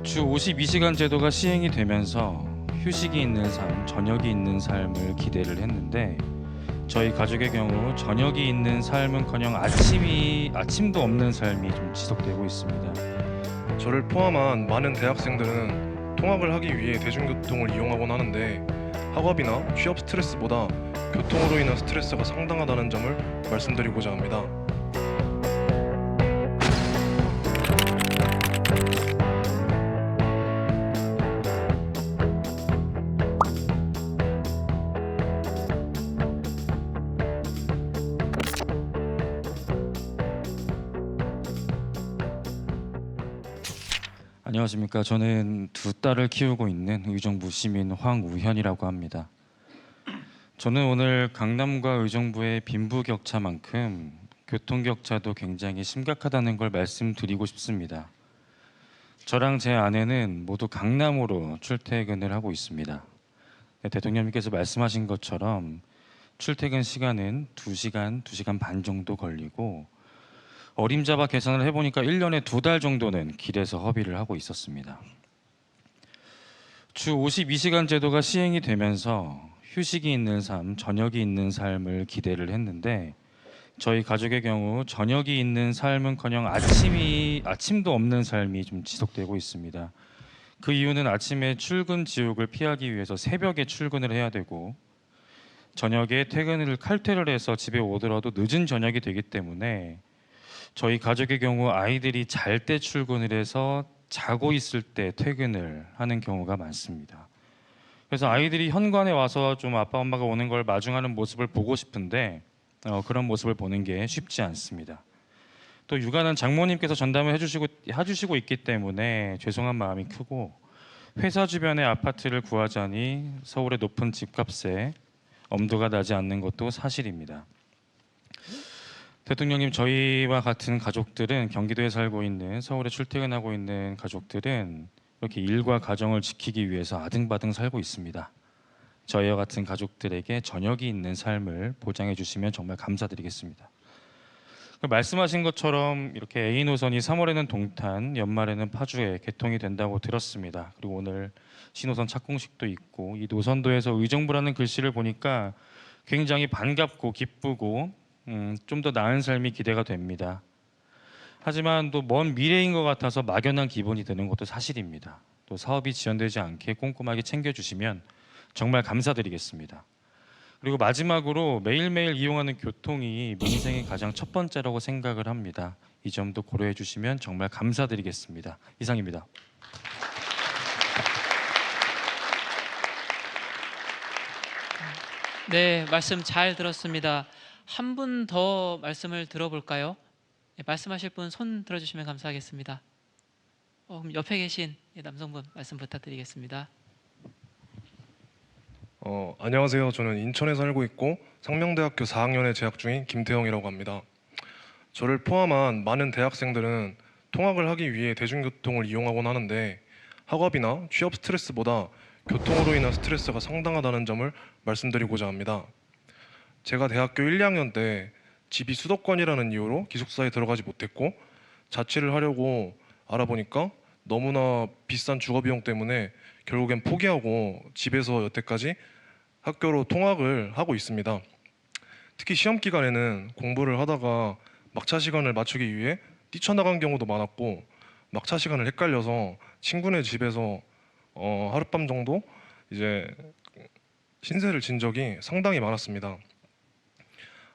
주 52시간 제도가 시행이 되면서 휴식이 있는 삶, 저녁이 있는 삶을 기대를 했는데 저희 가족의 경우 저녁이 있는 삶은커녕 아침도 없는 삶이 좀 지속되고 있습니다. 저를 포함한 많은 대학생들은 통학을 하기 위해 대중교통을 이용하곤 하는데 학업이나 취업 스트레스보다 교통으로 인한 스트레스가 상당하다는 점을 말씀드리고자 합니다. 안녕하십니까. 저는 두 딸을 키우고 있는 의정부 시민 황우현이라고 합니다. 저는 오늘 강남과 의정부의 빈부격차만큼 교통격차도 굉장히 심각하다는 걸 말씀드리고 싶습니다. 저랑 제 아내는 모두 강남으로 출퇴근을 하고 있습니다. 대통령님께서 말씀하신 것처럼 출퇴근 시간은 2시간, 2시간 반 정도 걸리고 어림잡아 계산을 해보니까 1년에 2달 정도는 길에서 허비를 하고 있었습니다. 주 52시간 제도가 시행이 되면서 휴식이 있는 삶, 저녁이 있는 삶을 기대를 했는데 저희 가족의 경우 저녁이 있는 삶은커녕 아침도 없는 삶이 좀 지속되고 있습니다. 그 이유는 아침에 출근 지옥을 피하기 위해서 새벽에 출근을 해야 되고 저녁에 퇴근을 칼퇴를 해서 집에 오더라도 늦은 저녁이 되기 때문에 저희 가족의 경우 아이들이 잘 때 출근을 해서 자고 있을 때 퇴근을 하는 경우가 많습니다. 그래서 아이들이 현관에 와서 좀 아빠 엄마가 오는 걸 마중하는 모습을 보고 싶은데 그런 모습을 보는 게 쉽지 않습니다. 또 육아는 장모님께서 전담을 해주시고 있기 때문에 죄송한 마음이 크고 회사 주변에 아파트를 구하자니 서울의 높은 집값에 엄두가 나지 않는 것도 사실입니다. 대통령님, 저희와 같은 가족들은 경기도에 살고 있는 서울에 출퇴근하고 있는 가족들은 이렇게 일과 가정을 지키기 위해서 아등바등 살고 있습니다. 저희와 같은 가족들에게 저녁이 있는 삶을 보장해 주시면 정말 감사드리겠습니다. 말씀하신 것처럼 이렇게 A 노선이 3월에는 동탄, 연말에는 파주에 개통이 된다고 들었습니다. 그리고 오늘 신호선 착공식도 있고 이 노선도에서 의정부라는 글씨를 보니까 굉장히 반갑고 기쁘고 좀 더 나은 삶이 기대가 됩니다. 하지만 또 먼 미래인 것 같아서 막연한 기분이 드는 것도 사실입니다. 또 사업이 지연되지 않게 꼼꼼하게 챙겨주시면 정말 감사드리겠습니다. 그리고 마지막으로 매일매일 이용하는 교통이 민생의 가장 첫 번째라고 생각을 합니다. 이 점도 고려해 주시면 정말 감사드리겠습니다. 이상입니다. 네, 말씀 잘 들었습니다. 한 분 더 말씀을 들어볼까요? 네, 말씀하실 분 손 들어주시면 감사하겠습니다. 그럼 옆에 계신 남성분 말씀 부탁드리겠습니다. 안녕하세요. 저는 인천에 살고 있고 상명대학교 4학년에 재학 중인 김태형이라고 합니다. 저를 포함한 많은 대학생들은 통학을 하기 위해 대중교통을 이용하곤 하는데 학업이나 취업 스트레스보다 교통으로 인한 스트레스가 상당하다는 점을 말씀드리고자 합니다. 제가 대학교 1, 2학년 때 집이 수도권이라는 이유로 기숙사에 들어가지 못했고 자취를 하려고 알아보니까 너무나 비싼 주거 비용 때문에 결국엔 포기하고 집에서 여태까지 학교로 통학을 하고 있습니다. 특히 시험 기간에는 공부를 하다가 막차 시간을 맞추기 위해 뛰쳐나간 경우도 많았고 막차 시간을 헷갈려서 친구네 집에서 하룻밤 정도 이제 신세를 진 적이 상당히 많았습니다.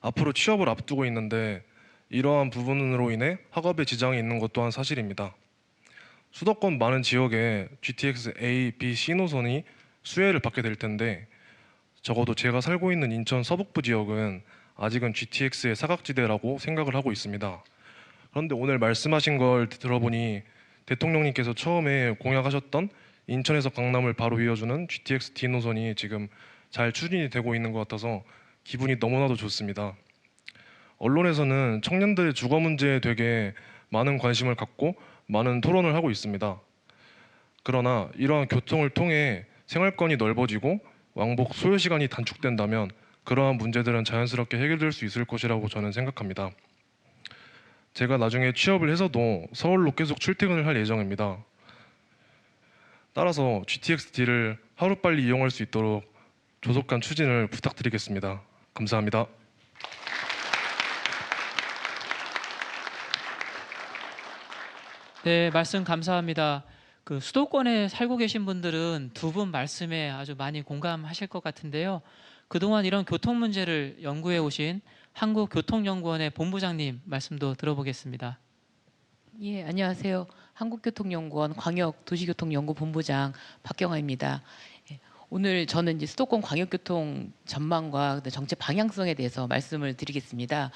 앞으로 취업을 앞두고 있는데 이러한 부분으로 인해 학업에 지장이 있는 것 또한 사실입니다. 수도권 많은 지역에 GTX A, B, C 노선이 수혜를 받게 될 텐데 적어도 제가 살고 있는 인천 서북부 지역은 아직은 GTX의 사각지대라고 생각을 하고 있습니다. 그런데 오늘 말씀하신 걸 들어보니 대통령님께서 처음에 공약하셨던 인천에서 강남을 바로 이어주는 GTX D 노선이 지금 잘 추진이 되고 있는 것 같아서 기분이 너무나도 좋습니다. 언론에서는 청년들의 주거 문제에 되게 많은 관심을 갖고 많은 토론을 하고 있습니다. 그러나 이러한 교통을 통해 생활권이 넓어지고 왕복 소요 시간이 단축된다면 그러한 문제들은 자연스럽게 해결될 수 있을 것이라고 저는 생각합니다. 제가 나중에 취업을 해서도 서울로 계속 출퇴근을 할 예정입니다. 따라서 GTX-D를 하루빨리 이용할 수 있도록 조속한 추진을 부탁드리겠습니다. 감사합니다. 네, 말씀 감사합니다. 그 수도권에 살고 계신 분들은 두 분 말씀에 아주 많이 공감하실 것 같은데요. 그동안 이런 교통 문제를 연구해 오신 한국교통연구원의 본부장님 말씀도 들어보겠습니다. 예, 안녕하세요. 한국교통연구원 광역도시교통연구본부장 박경아입니다. 예, 오늘 저는 이제 수도권 광역교통 전망과 정책 방향성에 대해서 말씀을 드리겠습니다.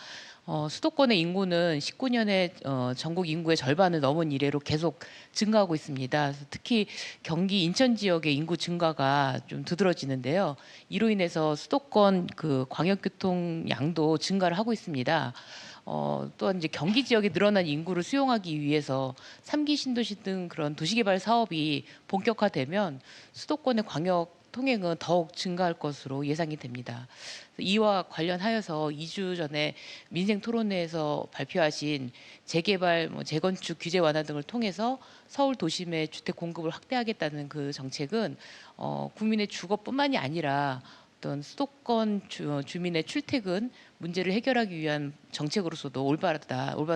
수도권의 인구는 19년에 전국 인구의 절반을 넘은 이래로 계속 증가하고 있습니다. 특히 경기 인천 지역의 인구 증가가 좀 두드러지는데요. 이로 인해서 수도권 그 광역교통 양도 증가를 하고 있습니다. 또한 이제 경기 지역에 늘어난 인구를 수용하기 위해서 3기 신도시 등 그런 도시개발 사업이 본격화되면 수도권의 광역 통행은 더욱 증가할 것으로 예상이 됩니다. 이와 관련하여서 2주 전에 민생 토론회에서 발표하신 재개발, 재건축 규제 완화 등을 통해서 서울 도심의 주택 공급을 확대하겠다는 그 정책은 국민의 주거뿐만이 아니라 어떤 수도권 주민의 출퇴근 문제를 해결하기 위한 정책으로서도 올바른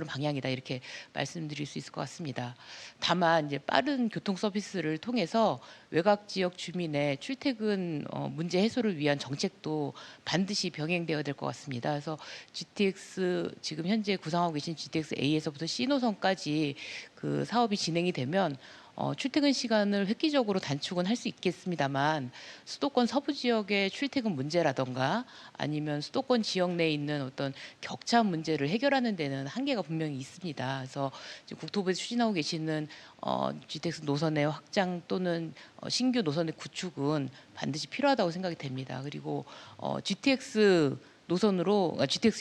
방향이다 이렇게 말씀드릴 수 있을 것 같습니다. 다만 이제 빠른 교통 서비스를 통해서 외곽 지역 주민의 출퇴근 문제 해소를 위한 정책도 반드시 병행되어야 될 것 같습니다. 그래서 GTX 지금 현재 구상하고 계신 GTX A에서부터 C 노선까지 그 사업이 진행이 되면 출퇴근 시간을 획기적으로 단축은 할 수 있겠습니다만 수도권 서부 지역의 출퇴근 문제라던가 아니면 수도권 지역 내에 있는 어떤 격차 문제를 해결하는 데는 한계가 분명히 있습니다. 그래서 국토부에서 추진하고 계시는 GTX 노선의 확장 또는 신규 노선의 구축은 반드시 필요하다고 생각이 됩니다. 그리고 GTX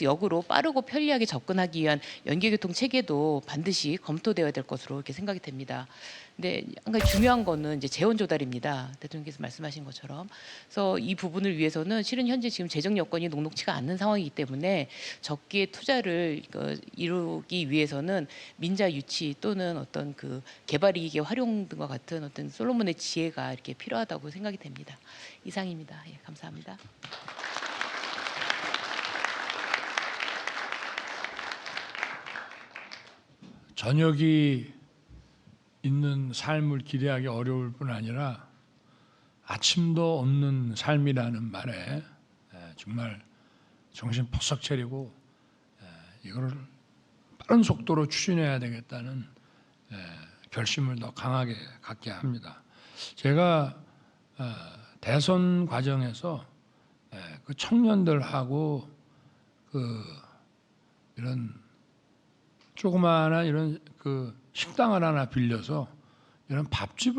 역으로 빠르고 편리하게 접근하기 위한 연계교통 체계도 반드시 검토되어야 될 것으로 이렇게 생각이 됩니다. 근데 한 가지 중요한 거는 이제 재원 조달입니다. 대통령께서 말씀하신 것처럼. 그래서 이 부분을 위해서는 실은 현재 지금 재정 여건이 녹록치가 않는 상황이기 때문에 적기의 투자를 이루기 위해서는 민자 유치 또는 어떤 그 개발 이익의 활용 등과 같은 어떤 솔로몬의 지혜가 이렇게 필요하다고 생각이 됩니다. 이상입니다. 예, 감사합니다. 저녁이 있는 삶을 기대하기 어려울 뿐 아니라 아침도 없는 삶이라는 말에 정말 정신 퍼석 차리고 이거를 빠른 속도로 추진해야 되겠다는 결심을 더 강하게 갖게 합니다. 제가 대선 과정에서 그 청년들하고 그 이런 조그마한 이런 그 식당을 하나 빌려서 이런 밥집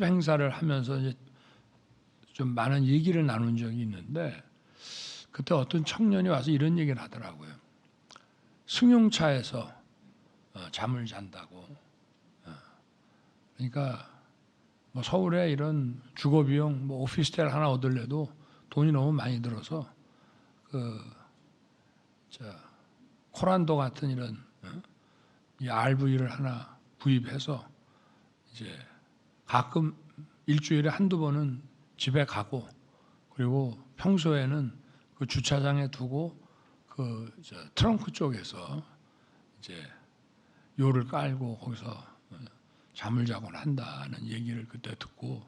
행사를 하면서 이제 좀 많은 얘기를 나눈 적이 있는데 그때 어떤 청년이 와서 이런 얘기를 하더라고요. 승용차에서 잠을 잔다고. 그러니까 뭐 서울에 이런 주거 비용 뭐 오피스텔 하나 얻으려도 돈이 너무 많이 들어서 코란도 같은 이런 이 RV를 하나 구입해서 이제 가끔 일주일에 한두 번은 집에 가고 그리고 평소에는 그 주차장에 두고 그 트렁크 쪽에서 이제 요를 깔고 거기서 잠을 자곤 한다는 얘기를 그때 듣고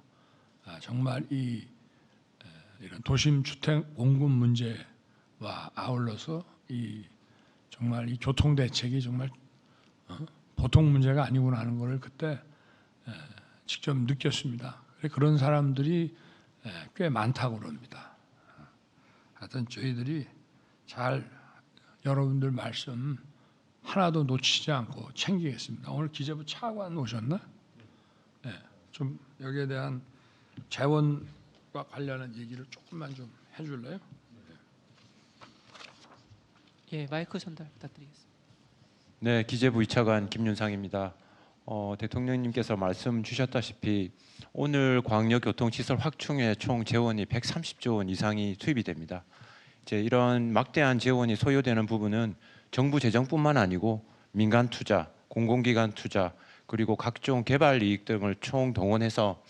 정말 이런 도심 주택 공급 문제와 아울러서 정말 이 교통 대책이 정말 보통 문제가 아니구나 하는 것을 그때 직접 느꼈습니다. 그런 사람들이 꽤 많다고 그럽니다. 하여튼 저희들이 잘 여러분들 말씀 하나도 놓치지 않고 챙기겠습니다. 오늘 기재부 차관 오셨나? 네, 좀 여기에 대한 재원과 관련한 얘기를 조금만 좀 해줄래요? 예, 마이크 전달 부탁드리겠습니다. 네, 기재부 2차관 김윤상입니다. 대통령님께서 말씀 주셨다시피 오늘 광역교통시설 확충에 총 재원이 130조 원 이상이 투입이 됩니다. 이제 이런 막대한 재원이 소요되는 부분은 정부 재정뿐만 아니고 민간 투자, 공공기관 투자, 그리고 각종 개발 이익 등을 총동원해서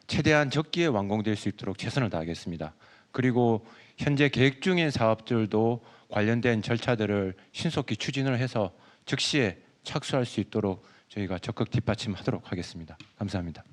최대한 적기에 완공될 수 있도록 최선을 다하겠습니다. 그리고 현재 계획 중인 사업들도 관련된 절차들을 신속히 추진을 해서 즉시에 착수할 수 있도록 저희가 적극 뒷받침하도록 하겠습니다. 감사합니다.